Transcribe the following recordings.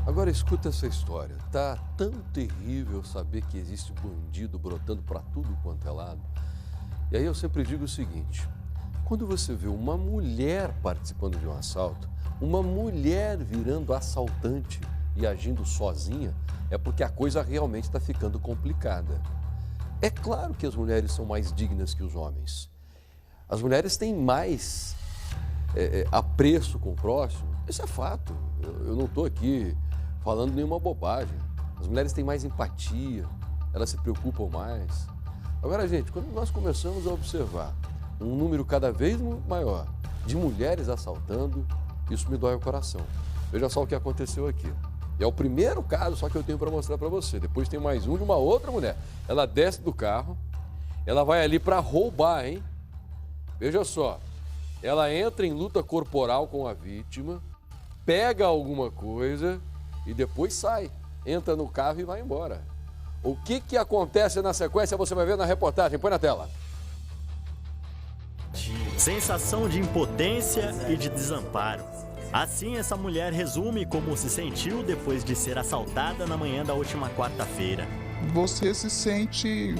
Agora escuta essa história. Tá tão terrível saber que existe bandido brotando para tudo quanto é lado. E aí eu sempre digo o seguinte: quando você vê uma mulher participando de um assalto, uma mulher virando assaltante e agindo sozinha, é porque a coisa realmente está ficando complicada. É claro que as mulheres são mais dignas que os homens. As mulheres têm mais apreço com o próximo. Isso é fato. Eu não estou aqui falando nenhuma bobagem. As mulheres têm mais empatia, elas se preocupam mais. Agora, gente, quando nós começamos a observar um número cada vez maior de mulheres assaltando, isso me dói o coração. Veja só o que aconteceu aqui. É o primeiro caso só que eu tenho para mostrar para você. Depois tem mais um de uma outra mulher. Ela desce do carro, ela vai ali para roubar, hein? Veja só. Ela entra em luta corporal com a vítima, pega alguma coisa e depois sai. Entra no carro e vai embora. O que acontece na sequência você vai ver na reportagem. Põe na tela. Sensação de impotência e de desamparo. Assim, essa mulher resume como se sentiu depois de ser assaltada na manhã da última quarta-feira. Você se sente...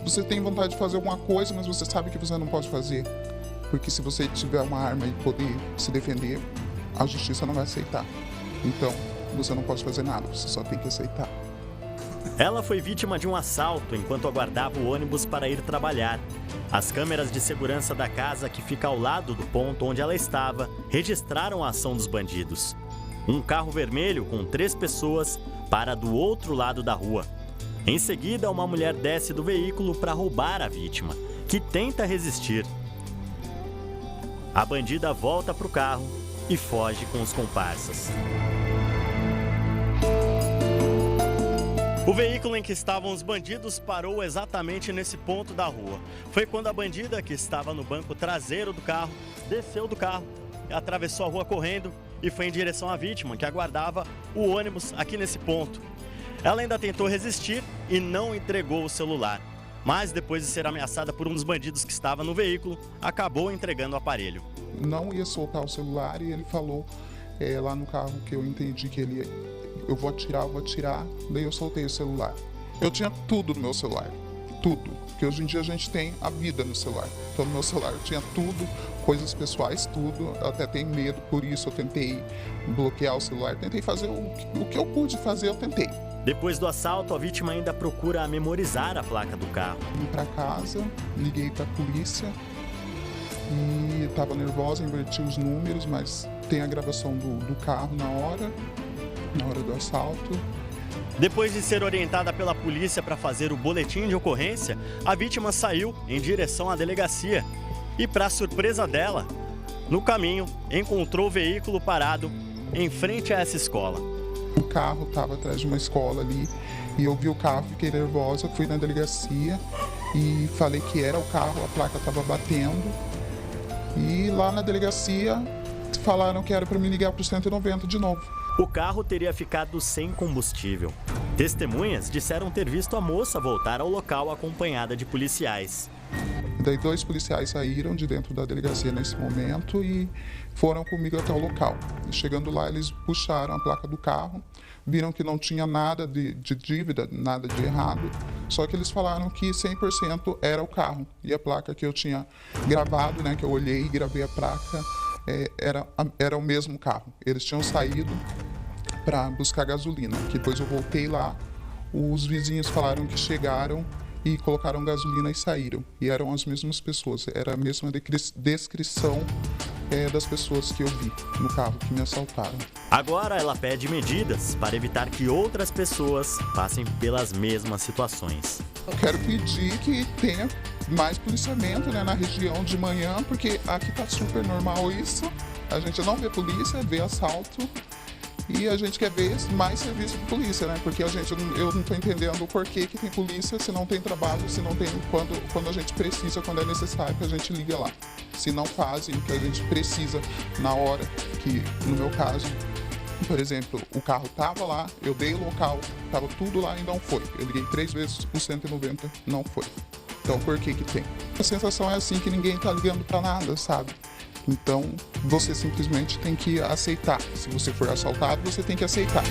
Você tem vontade de fazer alguma coisa, mas você sabe que você não pode fazer. Porque se você tiver uma arma e poder se defender, a justiça não vai aceitar. Então, você não pode fazer nada, você só tem que aceitar. Ela foi vítima de um assalto enquanto aguardava o ônibus para ir trabalhar. As câmeras de segurança da casa, que fica ao lado do ponto onde ela estava, registraram a ação dos bandidos. Um carro vermelho com 3 pessoas para do outro lado da rua. Em seguida, uma mulher desce do veículo para roubar a vítima, que tenta resistir. A bandida volta para o carro e foge com os comparsas. O veículo em que estavam os bandidos parou exatamente nesse ponto da rua. Foi quando a bandida, que estava no banco traseiro do carro, desceu do carro, atravessou a rua correndo e foi em direção à vítima, que aguardava o ônibus aqui nesse ponto. Ela ainda tentou resistir e não entregou o celular. Mas depois de ser ameaçada por um dos bandidos que estava no veículo, acabou entregando o aparelho. Não ia soltar o celular e ele falou lá no carro que eu entendi que ele ia... Eu vou atirar, daí eu soltei o celular. Eu tinha tudo no meu celular, tudo. Porque hoje em dia a gente tem a vida no celular. Então no meu celular eu tinha tudo, coisas pessoais, tudo. Eu até tenho medo, por isso eu tentei bloquear o celular. Tentei fazer o que eu pude fazer, eu tentei. Depois do assalto, a vítima ainda procura memorizar a placa do carro. Vim para casa, liguei para a polícia e estava nervosa, inverti os números, mas tem a gravação do carro na hora do assalto. Depois de ser orientada pela polícia para fazer o boletim de ocorrência, a vítima saiu em direção à delegacia. E, para surpresa dela, no caminho, encontrou o veículo parado em frente a essa escola. O carro estava atrás de uma escola ali e eu vi o carro, fiquei nervosa, fui na delegacia e falei que era o carro, a placa estava batendo. E lá na delegacia falaram que era para me ligar para o 190 de novo. O carro teria ficado sem combustível. Testemunhas disseram ter visto a moça voltar ao local acompanhada de policiais. Daí 2 policiais saíram de dentro da delegacia nesse momento e foram comigo até o local. Chegando lá, eles puxaram a placa do carro, viram que não tinha nada de dívida, nada de errado, só que eles falaram que 100% era o carro. E a placa que eu tinha gravado, que eu olhei e gravei a placa, era o mesmo carro. Eles tinham saído para buscar gasolina, que depois eu voltei lá, os vizinhos falaram que chegaram e colocaram gasolina e saíram. E eram as mesmas pessoas, era a mesma descrição das pessoas que eu vi no carro que me assaltaram. Agora ela pede medidas para evitar que outras pessoas passem pelas mesmas situações. Eu quero pedir que tenha mais policiamento na região de manhã, porque aqui tá super normal isso. A gente não vê polícia, vê assalto. E a gente quer ver mais serviço de polícia, Porque eu não estou entendendo o porquê que tem polícia se não tem trabalho, se não tem quando a gente precisa, quando é necessário, que a gente liga lá. Se não fazem o que a gente precisa na hora, que no meu caso, por exemplo, o carro estava lá, eu dei o local, estava tudo lá e não foi. Eu liguei 3 vezes o 190, não foi. Então por que tem? A sensação é assim, que ninguém está ligando para nada, sabe? Então, você simplesmente tem que aceitar. Se você for assaltado, você tem que aceitar.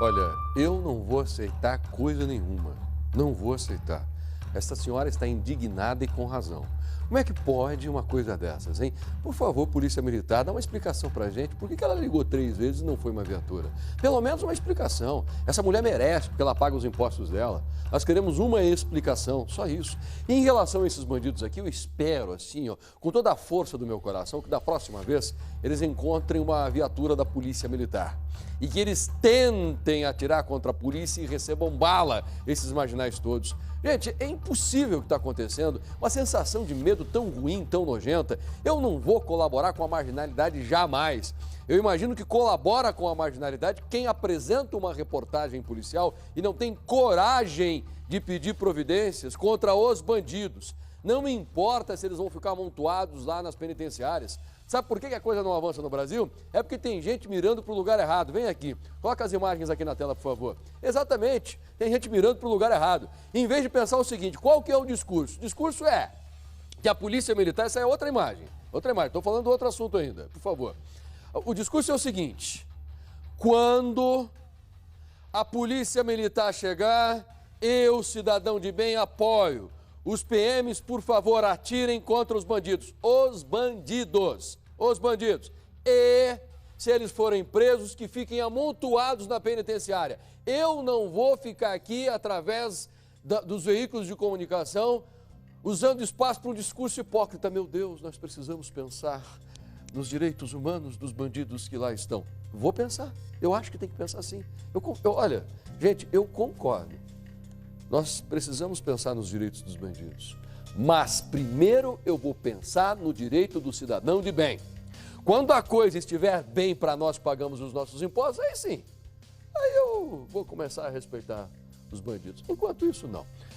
Olha, eu não vou aceitar coisa nenhuma. Não vou aceitar. Essa senhora está indignada e com razão. Como é que pode uma coisa dessas, hein? Por favor, Polícia Militar, dá uma explicação pra gente. Por que ela ligou 3 vezes e não foi uma viatura? Pelo menos uma explicação. Essa mulher merece, porque ela paga os impostos dela. Nós queremos uma explicação, só isso. E em relação a esses bandidos aqui, eu espero, assim, ó, com toda a força do meu coração, que da próxima vez eles encontrem uma viatura da Polícia Militar. E que eles tentem atirar contra a polícia e recebam bala, esses marginais todos. Gente, é impossível o que está acontecendo, uma sensação de medo tão ruim, tão nojenta. Eu não vou colaborar com a marginalidade jamais. Eu imagino que colabora com a marginalidade quem apresenta uma reportagem policial e não tem coragem de pedir providências contra os bandidos. Não me importa se eles vão ficar amontoados lá nas penitenciárias. Sabe por que a coisa não avança no Brasil? É porque tem gente mirando para o lugar errado. Vem aqui, coloca as imagens aqui na tela, por favor. Exatamente, tem gente mirando para o lugar errado. Em vez de pensar o seguinte, qual que é o discurso? O discurso é que a Polícia Militar, essa é outra imagem, estou falando de outro assunto ainda, por favor. O discurso é o seguinte, quando a Polícia Militar chegar, eu, cidadão de bem, apoio. Os PMs, por favor, atirem contra os bandidos. Os bandidos. E, se eles forem presos, que fiquem amontoados na penitenciária. Eu não vou ficar aqui, através dos veículos de comunicação, usando espaço para um discurso hipócrita. Meu Deus, nós precisamos pensar nos direitos humanos dos bandidos que lá estão. Vou pensar. Eu acho que tem que pensar sim. Olha, gente, eu concordo. Nós precisamos pensar nos direitos dos bandidos. Mas primeiro eu vou pensar no direito do cidadão de bem. Quando a coisa estiver bem para nós que pagamos os nossos impostos, aí sim. Aí eu vou começar a respeitar os bandidos. Enquanto isso, não.